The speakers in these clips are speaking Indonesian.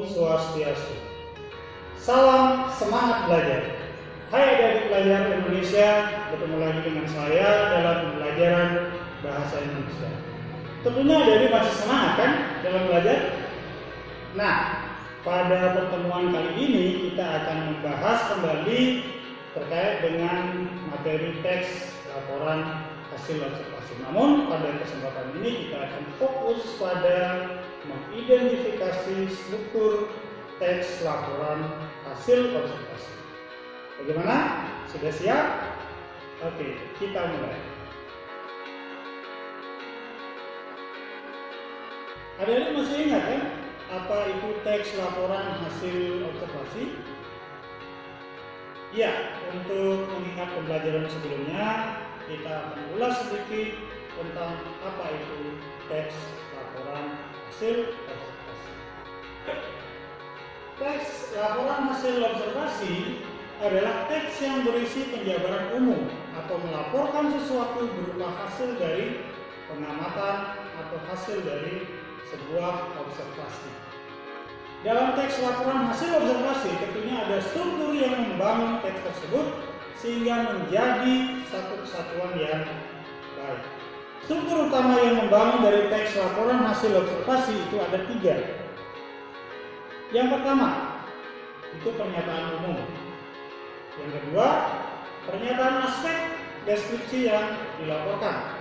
Om Swastiastu. Salam semangat belajar. Hai adik-adik pelajar Indonesia, bertemu lagi dengan saya dalam pembelajaran bahasa Indonesia. Tentunya adik-adik masih semangat kan dalam belajar? Nah, pada pertemuan kali ini kita akan membahas kembali terkait dengan materi teks laporan hasil observasi. Namun pada kesempatan ini kita akan fokus pada mengidentifikasi struktur teks laporan hasil observasi. Bagaimana? Sudah siap? Oke, kita mulai. Adik-adik masih ingat kan apa itu teks laporan hasil observasi? Ya, untuk mengingat pembelajaran sebelumnya, kita akan ulas sedikit tentang apa itu teks laporan hasil observasi. Teks laporan hasil observasi adalah teks yang berisi penjabaran umum atau melaporkan sesuatu berupa hasil dari pengamatan atau hasil dari sebuah observasi. Dalam teks laporan hasil observasi tentunya ada struktur yang membangun teks tersebut sehingga menjadi satu kesatuan yang baik. Struktur utama yang membangun dari teks laporan hasil observasi itu ada 3. Yang pertama, itu pernyataan umum. Yang kedua, pernyataan aspek deskripsi yang dilaporkan.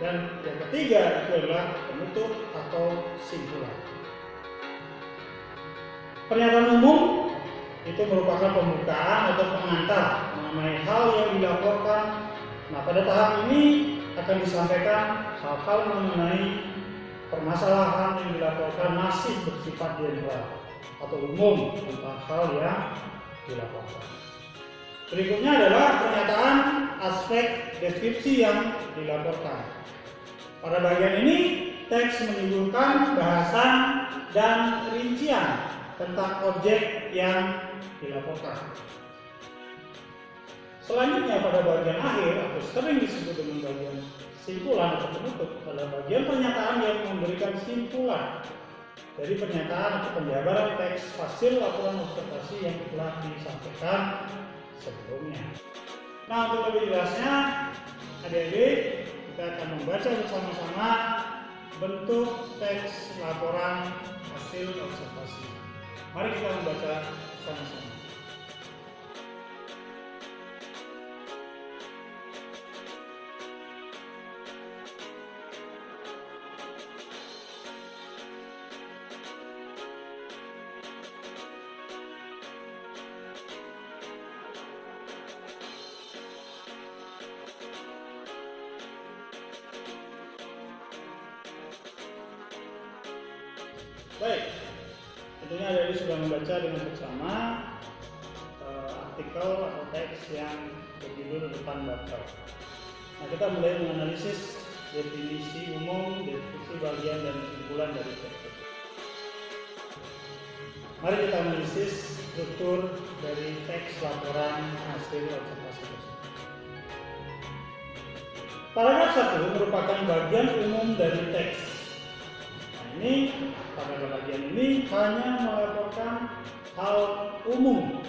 Dan yang ketiga itu adalah penutup atau simpulan. Pernyataan umum itu merupakan pembukaan atau pengantar mengenai hal yang dilaporkan. Nah, pada tahap ini akan disampaikan hal-hal mengenai permasalahan yang dilaporkan masih bersifat general atau umum tentang hal yang dilaporkan. Berikutnya adalah pernyataan aspek deskripsi yang dilaporkan. Pada bagian ini, teks menimbulkan bahasan dan rincian tentang objek yang dilaporkan. Selanjutnya pada bagian akhir atau sering disebut dengan bagian simpulan atau penutup adalah bagian pernyataan yang memberikan simpulan dari pernyataan atau penjabaran teks hasil laporan observasi yang telah disampaikan sebelumnya. Nah, untuk lebih jelasnya, adik-adik kita akan membaca bersama-sama bentuk teks laporan hasil observasi. Mari kita membaca sama-sama. Baik, tentunya adik-adik sudah membaca dengan seksama artikel atau teks yang berjudul depan daftar. Nah, kita mulai menganalisis definisi umum, definisi bagian dan kesimpulan dari teks. Mari kita analisis struktur dari teks laporan hasil observasi tersebut. Paragraf 1 merupakan bagian umum dari teks. Ini pada bagian ini hanya melaporkan hal umum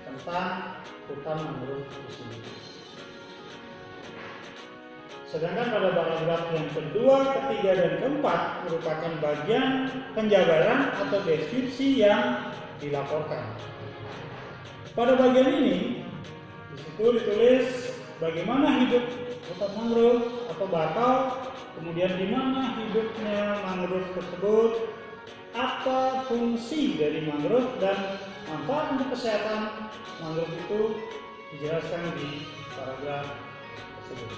tentang hutan mangrove itu sendiri. Sedangkan pada paragraf yang kedua, ketiga, dan keempat merupakan bagian penjabaran atau deskripsi yang dilaporkan. Pada bagian ini, di situ ditulis bagaimana hidup hutan mangrove atau bakau, kemudian di mana hidupnya mangrove tersebut, apa fungsi dari mangrove dan manfaat untuk kesehatan mangrove itu dijelaskan di paragraf tersebut.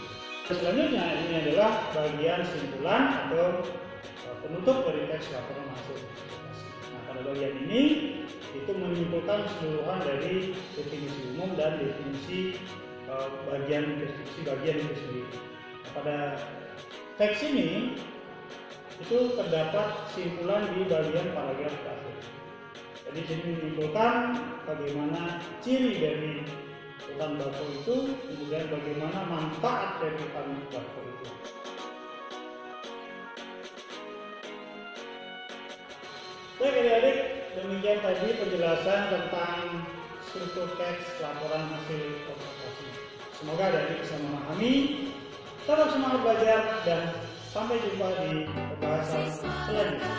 Selanjutnya ini adalah bagian simpulan atau penutup dari teks laporan hasil observasi. Nah, pada bagian ini itu menyimpulkan keseluruhan dari definisi umum dan definisi bagian deskripsi bagian itu sendiri. Nah, pada teks ini itu terdapat simpulan di bagian paragraf terakhir. Jadi sini menyimpulkan bagaimana ciri dari hutan bakau itu, kemudian bagaimana manfaat dari hutan bakau itu. Baik adik-adik, demikian tadi penjelasan tentang struktur teks laporan hasil observasi. Semoga adik bisa memahami. Tetap semangat belajar dan sampai jumpa di pembahasan selanjutnya.